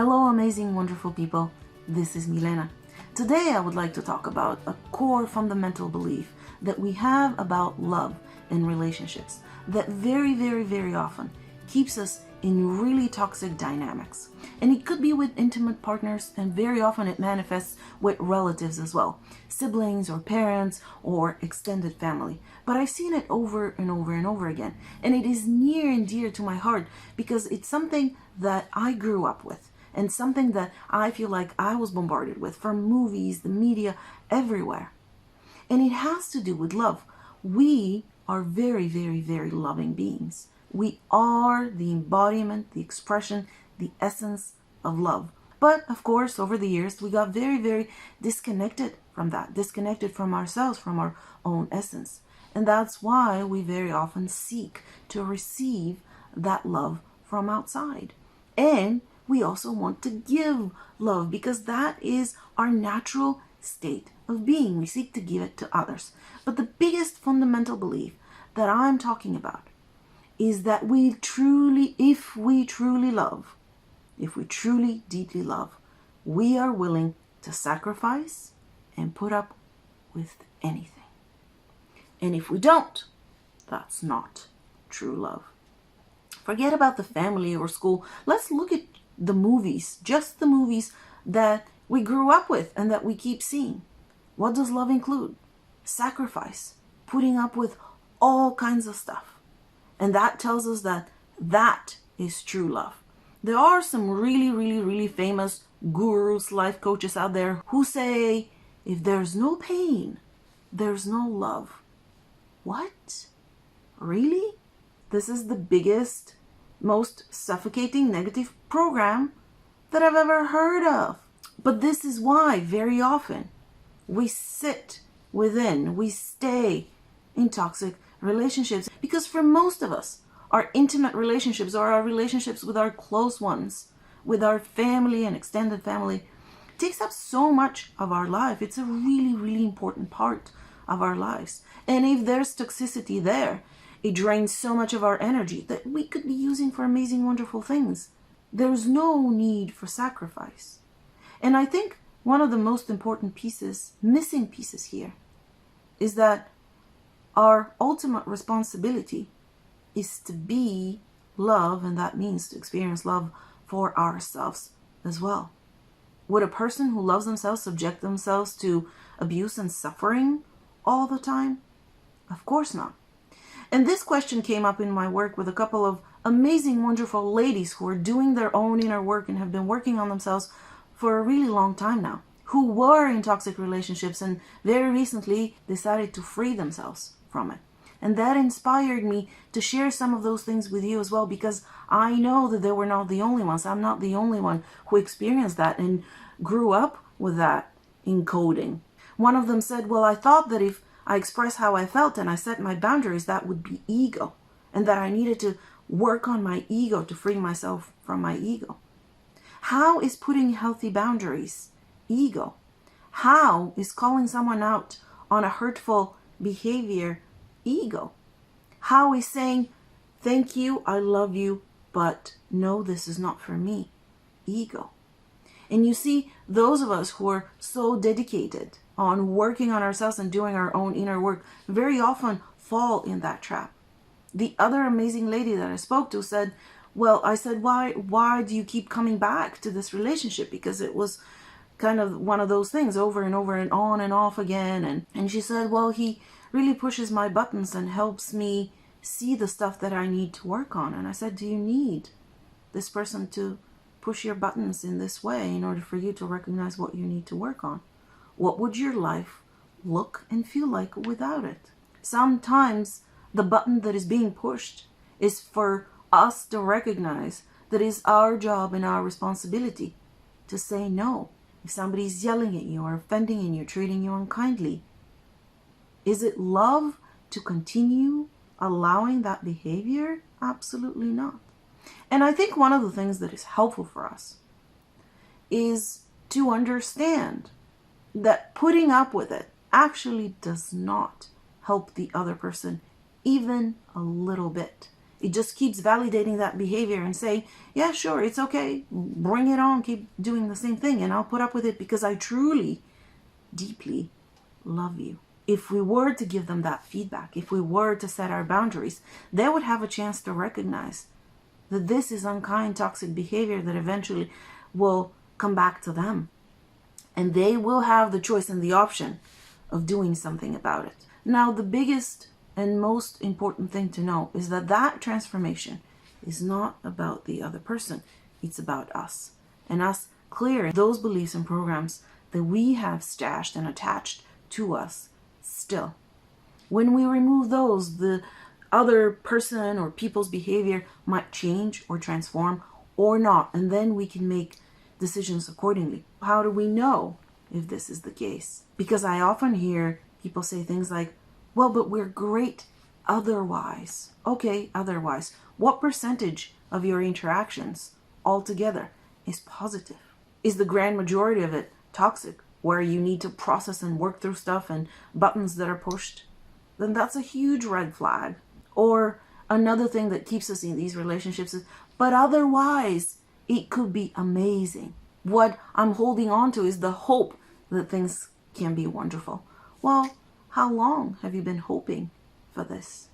Hello, amazing, wonderful people. This is Milena. Today, I would like to talk about a core fundamental belief that we have about love and relationships that very often keeps us in really toxic dynamics. And it could be with intimate partners, and very often it manifests with relatives as well, siblings or parents or extended family. But I've seen it over and over again. And it is near and dear to my heart because it's something that I grew up with and something that I feel like I was bombarded with from movies, the media, everywhere. And it has to do with love. We are very loving beings. We are the embodiment, the expression, the essence of love. But of course, over the years, we got very disconnected from that, disconnected from ourselves, from our own essence. And that's why we very often seek to receive that love from outside. And we also want to give love because that is our natural state of being. We seek to give it to others. But the biggest fundamental belief that I'm talking about is that if we truly love, if we truly deeply love, we are willing to sacrifice and put up with anything. And if we don't, that's not true love. Forget about the family or school. Let's look at the movies, just the movies that we grew up with and that we keep seeing. What does love include? Sacrifice, putting up with all kinds of stuff. And that tells us that is true love. There are some really famous gurus, life coaches out there who say, if there's no pain, there's no love. What? Really? This is the biggest, most suffocating negative program that I've ever heard of. But this is why very often we sit within, we stay in toxic relationships, because for most of us, our intimate relationships or our relationships with our close ones, with our family and extended family, takes up so much of our life. It's a really important part of our lives. And if there's toxicity there, it drains so much of our energy that we could be using for amazing, wonderful things. There's no need for sacrifice. And I think one of the most important missing pieces here, is that our ultimate responsibility is to be love, and that means to experience love for ourselves as well. Would a person who loves themselves subject themselves to abuse and suffering all the time? Of course not. And this question came up in my work with a couple of amazing, wonderful ladies who are doing their own inner work and have been working on themselves for a really long time now, who were in toxic relationships and very recently decided to free themselves from it. And that inspired me to share some of those things with you as well, because I know that they were not the only ones. I'm not the only one who experienced that and grew up with that encoding. One of them said, well, I thought that if I expressed how I felt and I set my boundaries, that would be ego, and that I needed to work on my ego to free myself from my ego. How is putting healthy boundaries ego? How is calling someone out on a hurtful behavior ego? How is saying, thank you, I love you, but no, this is not for me, ego? And you see, those of us who are so dedicated on working on ourselves and doing our own inner work very often fall in that trap. The other amazing lady that I spoke to said, well, I said, why do you keep coming back to this relationship? Because it was kind of one of those things over and over and on and off again. And she said, well, he really pushes my buttons and helps me see the stuff that I need to work on. And I said, do you need this person to push your buttons in this way in order for you to recognize what you need to work on? What would your life look and feel like without it? Sometimes the button that is being pushed is for us to recognize that it's our job and our responsibility to say no. If somebody's yelling at you or offending you, treating you unkindly, is it love to continue allowing that behavior? Absolutely not. And I think one of the things that is helpful for us is to understand that putting up with it actually does not help the other person even a little bit. It just keeps validating that behavior and say, yeah, sure, it's okay. Bring it on. Keep doing the same thing and I'll put up with it because I truly, deeply love you. If we were to give them that feedback, if we were to set our boundaries, they would have a chance to recognize that this is unkind, toxic behavior that eventually will come back to them. And they will have the choice and the option of doing something about it. Now, the biggest and most important thing to know is that that transformation is not about the other person. It's about us. And us clearing those beliefs and programs that we have stashed and attached to us still. When we remove those, the other person or people's behavior might change or transform or not. And then we can make decisions accordingly. How do we know if this is the case? Because I often hear people say things like, well, but we're great otherwise. Okay, otherwise. What percentage of your interactions altogether is positive? Is the grand majority of it toxic, where you need to process and work through stuff and buttons that are pushed? Then that's a huge red flag. Or another thing that keeps us in these relationships is, but otherwise, it could be amazing. What I'm holding on to is the hope that things can be wonderful. Well, how long have you been hoping for this?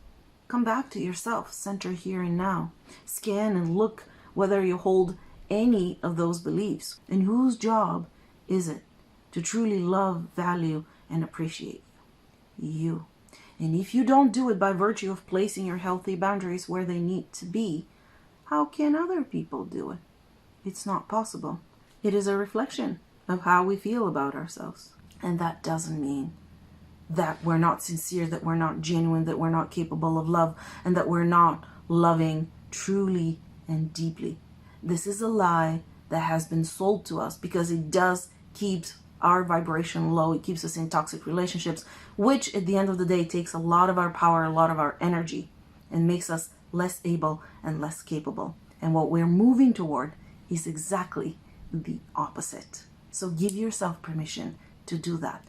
Come back to yourself, center here and now. Scan and look whether you hold any of those beliefs. And whose job is it to truly love, value, and appreciate you? And if you don't do it by virtue of placing your healthy boundaries where they need to be, how can other people do it? It's not possible. It is a reflection of how we feel about ourselves. And that doesn't mean that we're not sincere, that we're not genuine, that we're not capable of love, and that we're not loving truly and deeply. This is a lie that has been sold to us because it does keep our vibration low. It keeps us in toxic relationships, which at the end of the day takes a lot of our power, a lot of our energy, and makes us less able and less capable. And what we're moving toward is exactly the opposite. So give yourself permission to do that.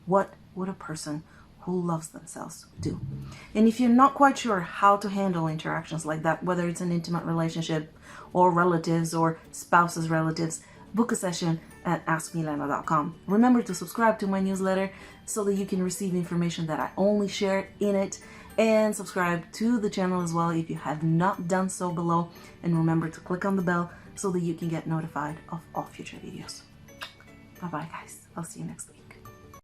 What would a person who loves themselves do? And if you're not quite sure how to handle interactions like that, whether it's an intimate relationship or relatives or spouses' relatives, book a session at askmilena.com. Remember to subscribe to my newsletter so that you can receive information that I only share in it, and subscribe to the channel as well if you have not done so below. And remember to click on the bell so that you can get notified of all future videos. Bye-bye, guys. I'll see you next week.